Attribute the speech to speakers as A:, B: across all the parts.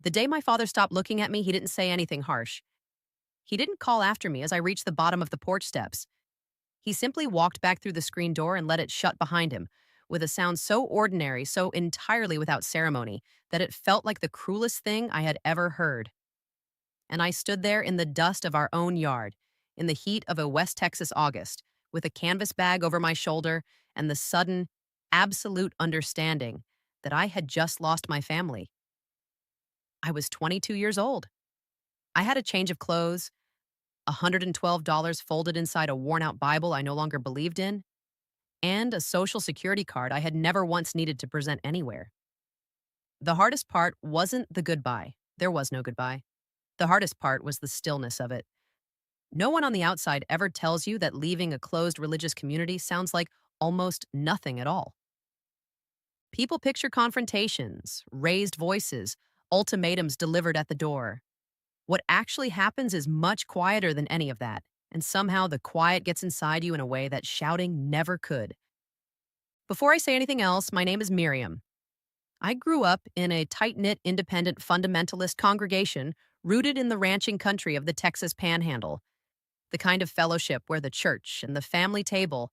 A: The day my father stopped looking at me, he didn't say anything harsh. He didn't call after me as I reached the bottom of the porch steps. He simply walked back through the screen door and let it shut behind him, with a sound so ordinary, so entirely without ceremony, that it felt like the cruelest thing I had ever heard. And I stood there in the dust of our own yard, in the heat of a West Texas August, with a canvas bag over my shoulder and the sudden, absolute understanding that I had just lost my family. I was 22 years old. I had a change of clothes, $112 folded inside a worn out Bible I no longer believed in, and a social security card I had never once needed to present anywhere. The hardest part wasn't the goodbye. There was no goodbye. The hardest part was the stillness of it. No one on the outside ever tells you that leaving a closed religious community sounds like almost nothing at all. People picture confrontations, raised voices, ultimatums delivered at the door. What actually happens is much quieter than any of that, and somehow the quiet gets inside you in a way that shouting never could. Before I say anything else, my name is Miriam. I grew up in a tight knit, independent, fundamentalist congregation rooted in the ranching country of the Texas Panhandle, the kind of fellowship where the church and the family table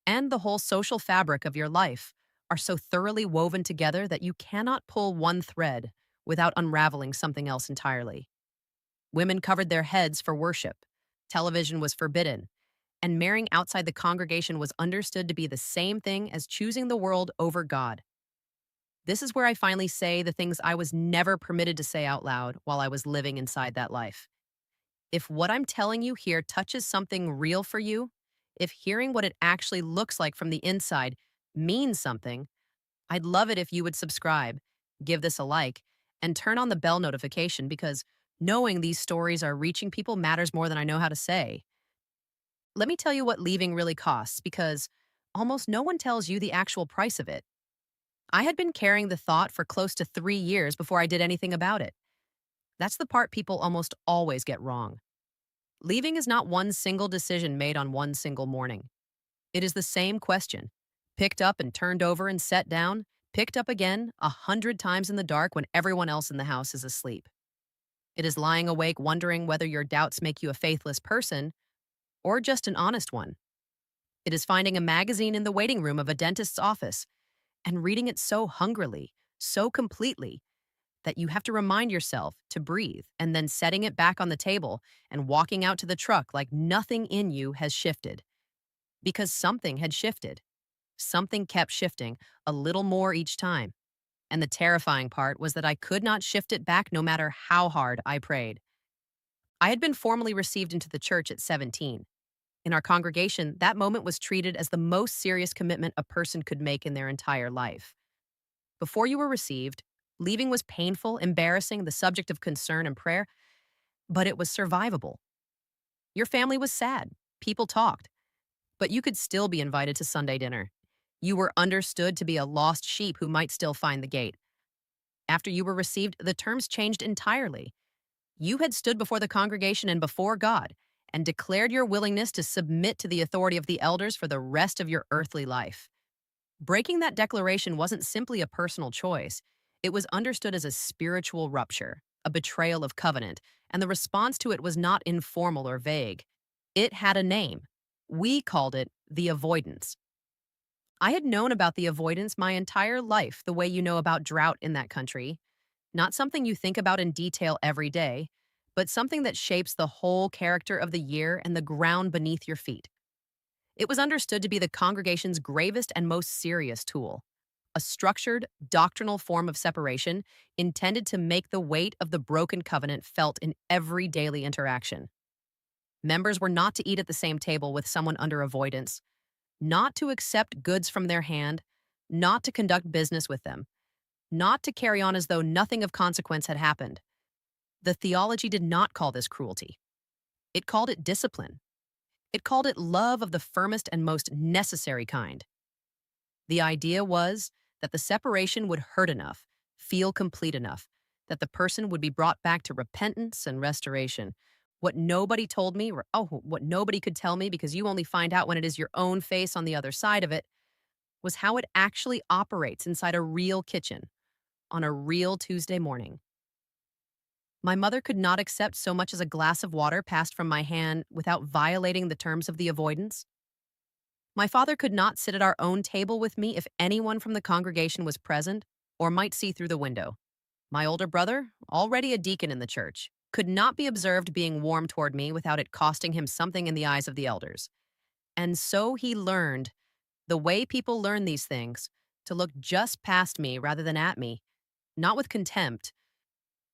A: and the whole social fabric of your life are so thoroughly woven together that you cannot pull one thread without unraveling something else entirely. Women covered their heads for worship, television was forbidden, and marrying outside the congregation was understood to be the same thing as choosing the world over God. This is where I finally say the things I was never permitted to say out loud while I was living inside that life. If what I'm telling you here touches something real for you, if hearing what it actually looks like from the inside means something, I'd love it if you would subscribe, give this a like, and turn on the bell notification because knowing these stories are reaching people matters more than I know how to say. Let me tell you what leaving really costs because almost no one tells you the actual price of it. I had been carrying the thought for close to 3 years before I did anything about it. That's the part people almost always get wrong. Leaving is not one single decision made on one single morning. It is the same question, picked up and turned over and set down, picked up again 100 times in the dark when everyone else in the house is asleep. It is lying awake wondering whether your doubts make you a faithless person or just an honest one. It is finding a magazine in the waiting room of a dentist's office and reading it so hungrily, so completely, that you have to remind yourself to breathe and then setting it back on the table and walking out to the truck like nothing in you has shifted. Because something had shifted. Something kept shifting a little more each time. And the terrifying part was that I could not shift it back no matter how hard I prayed. I had been formally received into the church at 17. In our congregation, that moment was treated as the most serious commitment a person could make in their entire life. Before you were received, leaving was painful, embarrassing, the subject of concern and prayer, but it was survivable. Your family was sad. People talked. But you could still be invited to Sunday dinner. You were understood to be a lost sheep who might still find the gate. After you were received, the terms changed entirely. You had stood before the congregation and before God and declared your willingness to submit to the authority of the elders for the rest of your earthly life. Breaking that declaration wasn't simply a personal choice. It was understood as a spiritual rupture, a betrayal of covenant, and the response to it was not informal or vague. It had a name. We called it the avoidance. I had known about the avoidance my entire life, the way you know about drought in that country. Not something you think about in detail every day, but something that shapes the whole character of the year and the ground beneath your feet. It was understood to be the congregation's gravest and most serious tool, a structured, doctrinal form of separation intended to make the weight of the broken covenant felt in every daily interaction. Members were not to eat at the same table with someone under avoidance, not to accept goods from their hand, not to conduct business with them, not to carry on as though nothing of consequence had happened. The theology did not call this cruelty. It called it discipline. It called it love of the firmest and most necessary kind. The idea was that the separation would hurt enough, feel complete enough, that the person would be brought back to repentance and restoration. What nobody told me, or what nobody could tell me because you only find out when it is your own face on the other side of it, was how it actually operates inside a real kitchen on a real Tuesday morning. My mother could not accept so much as a glass of water passed from my hand without violating the terms of the avoidance. My father could not sit at our own table with me if anyone from the congregation was present or might see through the window. My older brother, already a deacon in the church, could not be observed being warm toward me without it costing him something in the eyes of the elders. And so he learned, the way people learn these things, to look just past me rather than at me, not with contempt,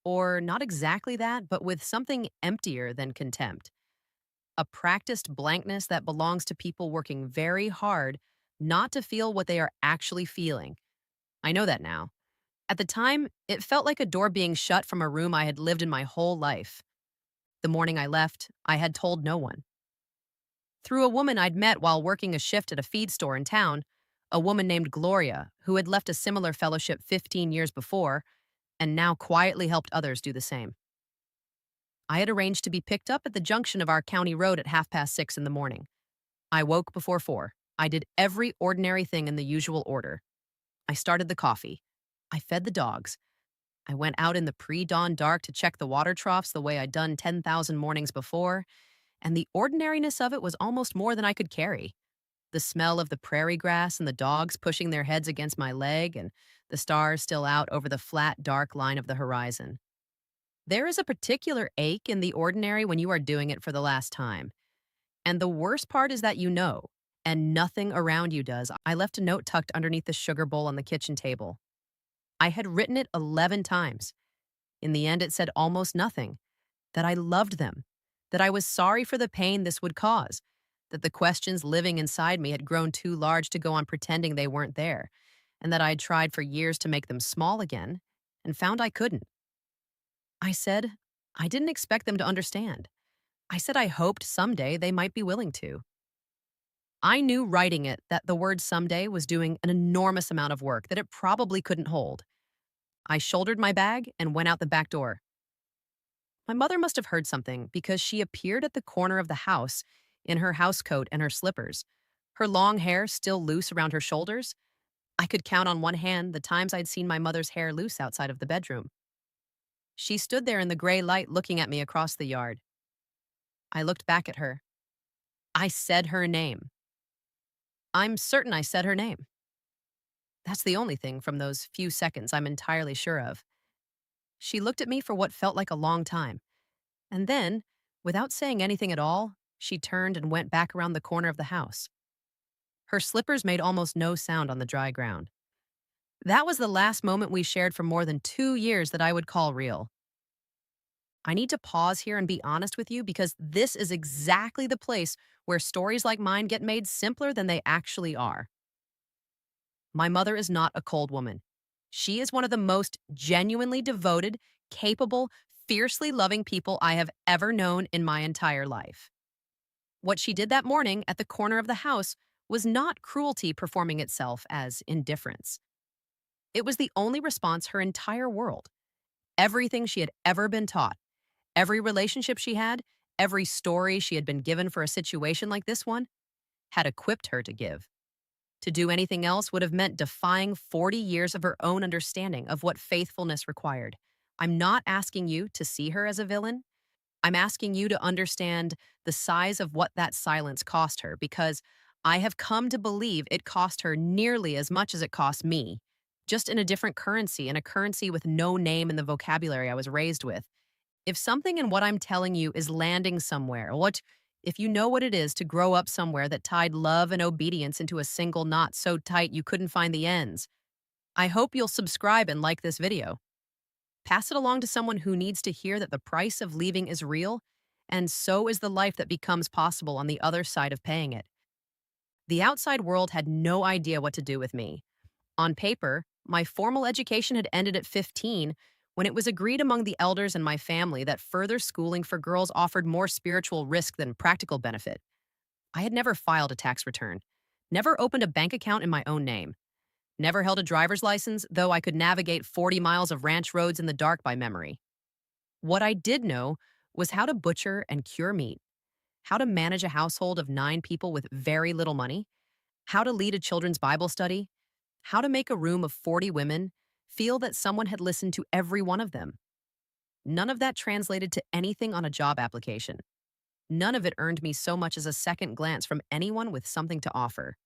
A: or not exactly that, but with something emptier than contempt. A practiced blankness that belongs to people working very hard not to feel what they are actually feeling. I know that now. At the time, it felt like a door being shut from a room I had lived in my whole life. The morning I left, I had told no one. Through a woman I'd met while working a shift at a feed store in town, a woman named Gloria, who had left a similar fellowship 15 years before and now quietly helped others do the same. I had arranged to be picked up at the junction of our county road at 6:30 in the morning. I woke before 4. I did every ordinary thing in the usual order. I started the coffee. I fed the dogs. I went out in the pre-dawn dark to check the water troughs the way I'd done 10,000 mornings before, and the ordinariness of it was almost more than I could carry. The smell of the prairie grass and the dogs pushing their heads against my leg and the stars still out over the flat, dark line of the horizon. There is a particular ache in the ordinary when you are doing it for the last time. And the worst part is that you know, and nothing around you does. I left a note tucked underneath the sugar bowl on the kitchen table. I had written it 11 times. In the end, it said almost nothing. That I loved them. That I was sorry for the pain this would cause. That the questions living inside me had grown too large to go on pretending they weren't there. And that I had tried for years to make them small again and found I couldn't. I said, I didn't expect them to understand. I said I hoped someday they might be willing to. I knew writing it that the word someday was doing an enormous amount of work that it probably couldn't hold. I shouldered my bag and went out the back door. My mother must have heard something because she appeared at the corner of the house in her housecoat and her slippers, her long hair still loose around her shoulders. I could count on one hand the times I'd seen my mother's hair loose outside of the bedroom. She stood there in the gray light looking at me across the yard. I looked back at her. I said her name. I'm certain I said her name. That's the only thing from those few seconds I'm entirely sure of. She looked at me for what felt like a long time, and then, without saying anything at all, she turned and went back around the corner of the house. Her slippers made almost no sound on the dry ground. That was the last moment we shared for more than 2 years that I would call real. I need to pause here and be honest with you because this is exactly the place where stories like mine get made simpler than they actually are. My mother is not a cold woman. She is one of the most genuinely devoted, capable, fiercely loving people I have ever known in my entire life. What she did that morning at the corner of the house was not cruelty performing itself as indifference. It was the only response her entire world, everything she had ever been taught, every relationship she had, every story she had been given for a situation like this one, had equipped her to give. To do anything else would have meant defying 40 years of her own understanding of what faithfulness required. I'm not asking you to see her as a villain. I'm asking you to understand the size of what that silence cost her because I have come to believe it cost her nearly as much as it cost me, just in a different currency, in a currency with no name in the vocabulary I was raised with. If something in what I'm telling you is landing somewhere, what if you know what it is to grow up somewhere that tied love and obedience into a single knot so tight you couldn't find the ends, I hope you'll subscribe and like this video. Pass it along to someone who needs to hear that the price of leaving is real, and so is the life that becomes possible on the other side of paying it. The outside world had no idea what to do with me. On paper, my formal education had ended at 15 when it was agreed among the elders and my family that further schooling for girls offered more spiritual risk than practical benefit. I had never filed a tax return, never opened a bank account in my own name, never held a driver's license, though I could navigate 40 miles of ranch roads in the dark by memory. What I did know was how to butcher and cure meat, how to manage a household of 9 people with very little money, how to lead a children's Bible study, how to make a room of 40 women feel that someone had listened to every one of them. None of that translated to anything on a job application. None of it earned me so much as a second glance from anyone with something to offer.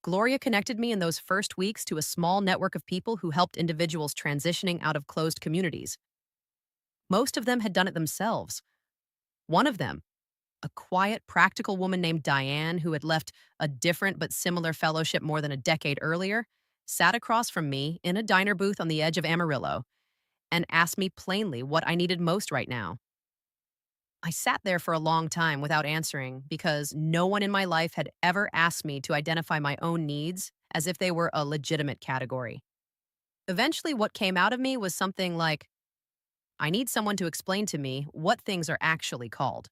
A: Gloria connected me in those first weeks to a small network of people who helped individuals transitioning out of closed communities. Most of them had done it themselves. One of them, a quiet, practical woman named Diane, who had left a different but similar fellowship more than a decade earlier, sat across from me in a diner booth on the edge of Amarillo and asked me plainly what I needed most right now. I sat there for a long time without answering because no one in my life had ever asked me to identify my own needs as if they were a legitimate category. Eventually, what came out of me was something like, I need someone to explain to me what things are actually called.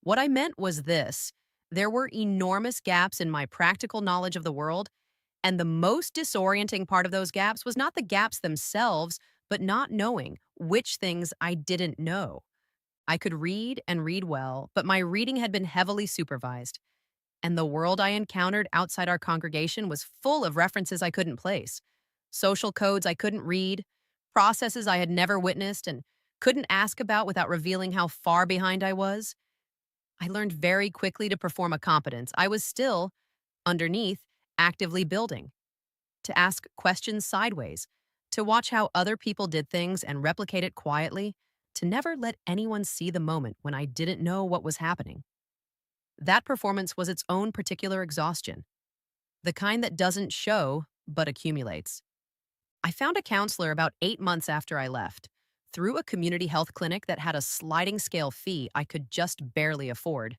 A: What I meant was this: there were enormous gaps in my practical knowledge of the world, and the most disorienting part of those gaps was not the gaps themselves, but not knowing which things I didn't know. I could read and read well, but my reading had been heavily supervised, and the world I encountered outside our congregation was full of references I couldn't place, social codes I couldn't read, processes I had never witnessed and couldn't ask about without revealing how far behind I was. I learned very quickly to perform a competence I was still, underneath, actively building, to ask questions sideways, to watch how other people did things and replicate it quietly, to never let anyone see the moment when I didn't know what was happening. That performance was its own particular exhaustion, the kind that doesn't show but accumulates. I found a counselor about 8 months after I left, through a community health clinic that had a sliding scale fee I could just barely afford.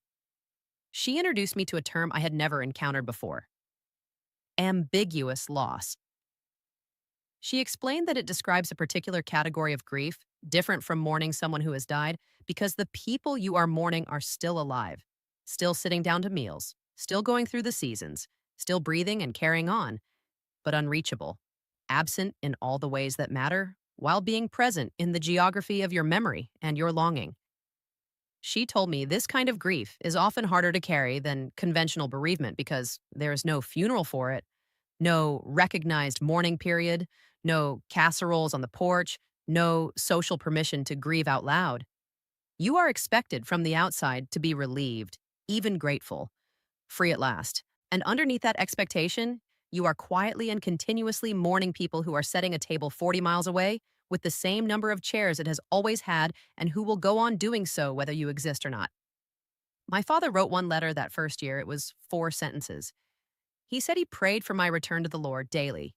A: She introduced me to a term I had never encountered before: ambiguous loss. She explained that it describes a particular category of grief, different from mourning someone who has died, because the people you are mourning are still alive, still sitting down to meals, still going through the seasons, still breathing and carrying on, but unreachable, absent in all the ways that matter, while being present in the geography of your memory and your longing. She told me this kind of grief is often harder to carry than conventional bereavement because there is no funeral for it, no recognized mourning period, no casseroles on the porch, no social permission to grieve out loud. You are expected from the outside to be relieved, even grateful, free at last. And underneath that expectation, you are quietly and continuously mourning people who are setting a table 40 miles away with the same number of chairs it has always had and who will go on doing so whether you exist or not. My father wrote one letter that first year. It was 4 sentences. He said he prayed for my return to the Lord daily.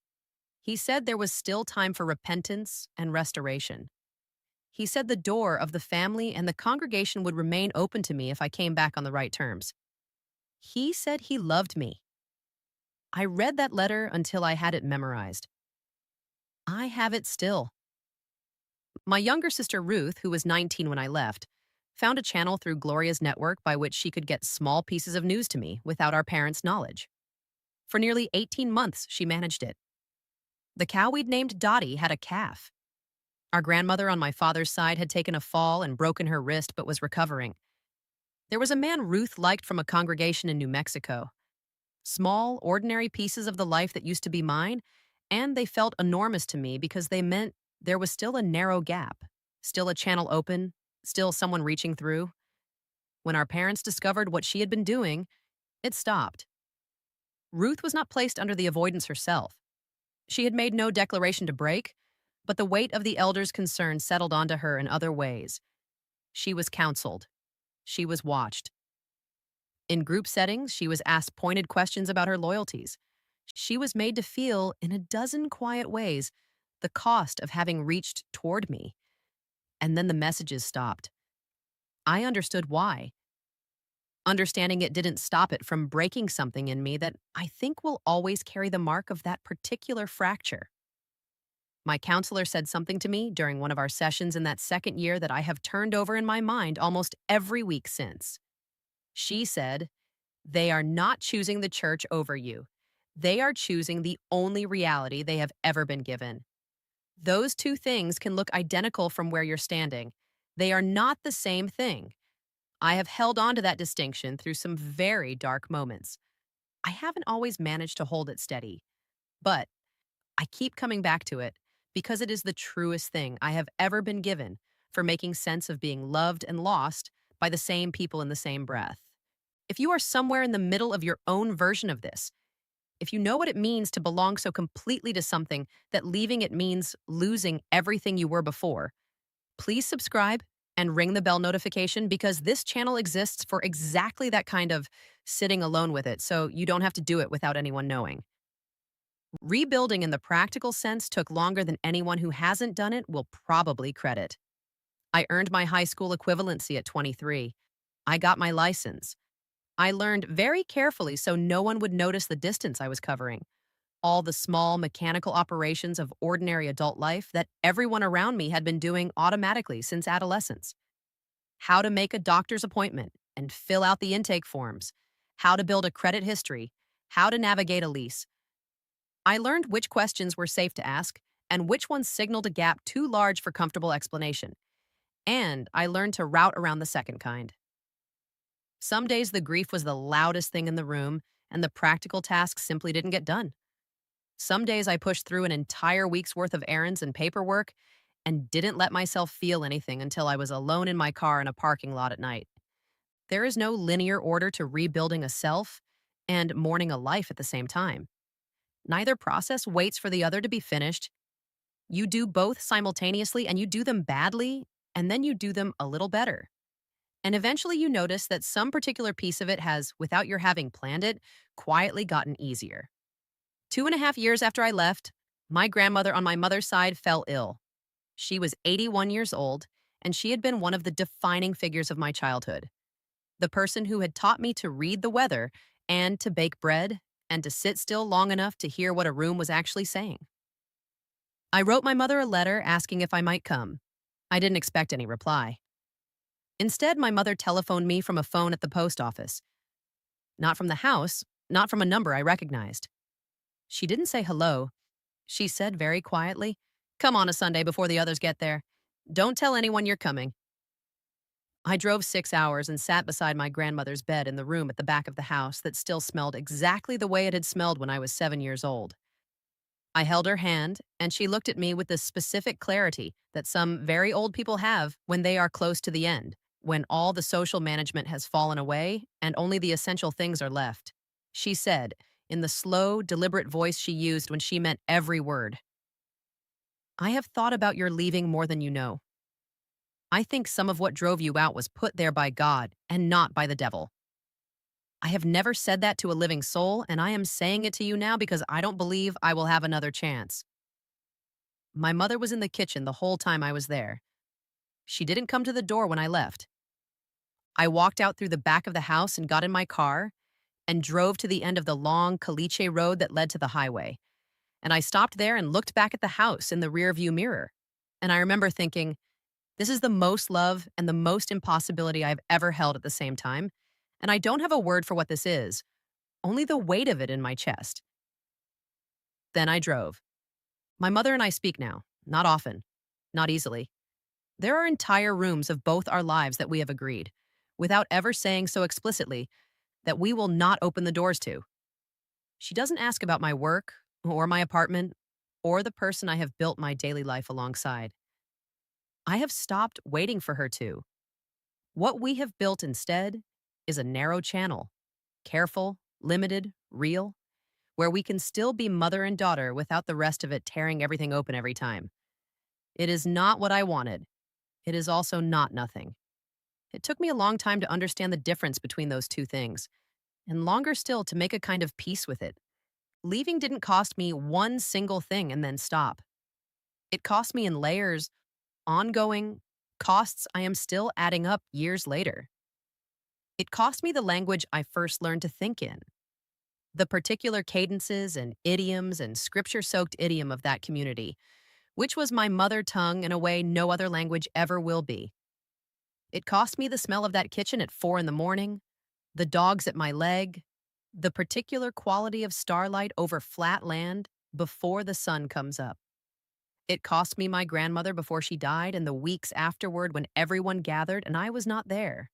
A: He said there was still time for repentance and restoration. He said the door of the family and the congregation would remain open to me if I came back on the right terms. He said he loved me. I read that letter until I had it memorized. I have it still. My younger sister Ruth, who was 19 when I left, found a channel through Gloria's network by which she could get small pieces of news to me without our parents' knowledge. For nearly 18 months, she managed it. The cow we'd named Dottie had a calf. Our grandmother on my father's side had taken a fall and broken her wrist but was recovering. There was a man Ruth liked from a congregation in New Mexico. Small, ordinary pieces of the life that used to be mine, and they felt enormous to me because they meant there was still a narrow gap, still a channel open, still someone reaching through. When our parents discovered what she had been doing, it stopped. Ruth was not placed under the avoidance herself. She had made no declaration to break, but the weight of the elders' concern settled onto her in other ways. She was counseled. She was watched. In group settings, she was asked pointed questions about her loyalties. She was made to feel, in a dozen quiet ways, the cost of having reached toward me. And then the messages stopped. I understood why. Understanding it didn't stop it from breaking something in me that I think will always carry the mark of that particular fracture. My counselor said something to me during one of our sessions in that second year that I have turned over in my mind almost every week since. She said, "They are not choosing the church over you. They are choosing the only reality they have ever been given. Those two things can look identical from where you're standing. They are not the same thing. I have held on to that distinction through some very dark moments. I haven't always managed to hold it steady, but I keep coming back to it because it is the truest thing I have ever been given for making sense of being loved and lost by the same people in the same breath. If you are somewhere in the middle of your own version of this, if you know what it means to belong so completely to something that leaving it means losing everything you were before, please subscribe and ring the bell notification because this channel exists for exactly that kind of sitting alone with it, so you don't have to do it without anyone knowing. Rebuilding in the practical sense took longer than anyone who hasn't done it will probably credit. I earned my high school equivalency at 23. I got my license. I learned very carefully so no one would notice the distance I was covering. All the small mechanical operations of ordinary adult life that everyone around me had been doing automatically since adolescence. How to make a doctor's appointment and fill out the intake forms, how to build a credit history, how to navigate a lease. I learned which questions were safe to ask and which ones signaled a gap too large for comfortable explanation. And I learned to route around the second kind. Some days the grief was the loudest thing in the room, and the practical tasks simply didn't get done. Some days I pushed through an entire week's worth of errands and paperwork and didn't let myself feel anything until I was alone in my car in a parking lot at night. There is no linear order to rebuilding a self and mourning a life at the same time. Neither process waits for the other to be finished. You do both simultaneously and you do them badly, and then you do them a little better. And eventually you notice that some particular piece of it has, without your having planned it, quietly gotten easier. 2.5 years after I left, my grandmother on my mother's side fell ill. She was 81 years old, and she had been one of the defining figures of my childhood. The person who had taught me to read the weather and to bake bread and to sit still long enough to hear what a room was actually saying. I wrote my mother a letter asking if I might come. I didn't expect any reply. Instead, my mother telephoned me from a phone at the post office. Not from the house, not from a number I recognized. She didn't say hello. She said very quietly, "Come on a Sunday before the others get there. Don't tell anyone you're coming." I drove 6 hours and sat beside my grandmother's bed in the room at the back of the house that still smelled exactly the way it had smelled when I was 7 years old. I held her hand, and she looked at me with the specific clarity that some very old people have when they are close to the end, when all the social management has fallen away and only the essential things are left. She said, in the slow, deliberate voice she used when she meant every word, "I have thought about your leaving more than you know. I think some of what drove you out was put there by God and not by the devil. I have never said that to a living soul, and I am saying it to you now because I don't believe I will have another chance." My mother was in the kitchen the whole time I was there. She didn't come to the door when I left. I walked out through the back of the house and got in my car and drove to the end of the long caliche road that led to the highway. And I stopped there and looked back at the house in the rearview mirror. And I remember thinking, this is the most love and the most impossibility I've ever held at the same time. And I don't have a word for what this is, only the weight of it in my chest. Then I drove. My mother and I speak now, not often, not easily. There are entire rooms of both our lives that we have agreed, without ever saying so explicitly, that we will not open the doors to. She doesn't ask about my work, or my apartment, or the person I have built my daily life alongside. I have stopped waiting for her to. What we have built instead is a narrow channel, careful, limited, real, where we can still be mother and daughter without the rest of it tearing everything open every time. It is not what I wanted. It is also not nothing. It took me a long time to understand the difference between those two things, and longer still to make a kind of peace with it. Leaving didn't cost me one single thing and then stop. It cost me in layers, ongoing costs I am still adding up years later. It cost me the language I first learned to think in, the particular cadences and idioms and scripture-soaked idiom of that community, which was my mother tongue in a way no other language ever will be. It cost me the smell of that kitchen at 4 in the morning, the dogs at my leg, the particular quality of starlight over flat land before the sun comes up. It cost me my grandmother before she died and the weeks afterward when everyone gathered and I was not there.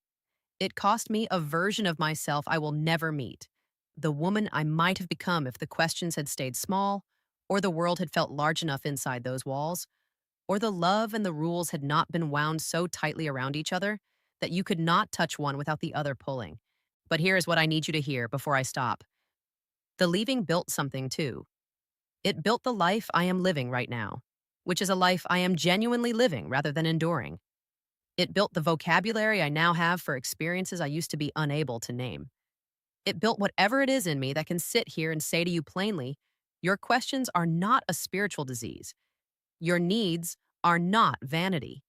A: It cost me a version of myself I will never meet, the woman I might have become if the questions had stayed small or the world had felt large enough inside those walls, or the love and the rules had not been wound so tightly around each other that you could not touch one without the other pulling. But here is what I need you to hear before I stop. The leaving built something too. It built the life I am living right now, which is a life I am genuinely living rather than enduring. It built the vocabulary I now have for experiences I used to be unable to name. It built whatever it is in me that can sit here and say to you plainly, your questions are not a spiritual disease. Your needs are not vanity.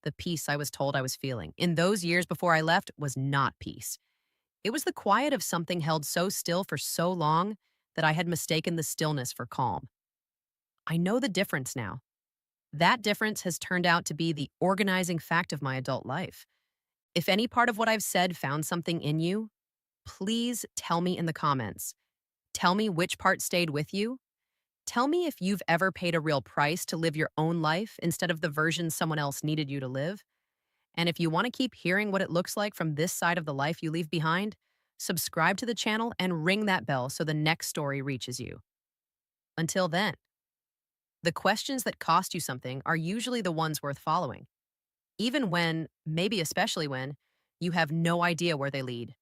A: The peace I was told I was feeling in those years before I left was not peace. It was the quiet of something held so still for so long that I had mistaken the stillness for calm. I know the difference now. That difference has turned out to be the organizing fact of my adult life. If any part of what I've said found something in you, please tell me in the comments. Tell me which part stayed with you. Tell me if you've ever paid a real price to live your own life instead of the version someone else needed you to live. And if you want to keep hearing what it looks like from this side of the life you leave behind, subscribe to the channel and ring that bell so the next story reaches you. Until then, the questions that cost you something are usually the ones worth following, even when, maybe especially when, you have no idea where they lead.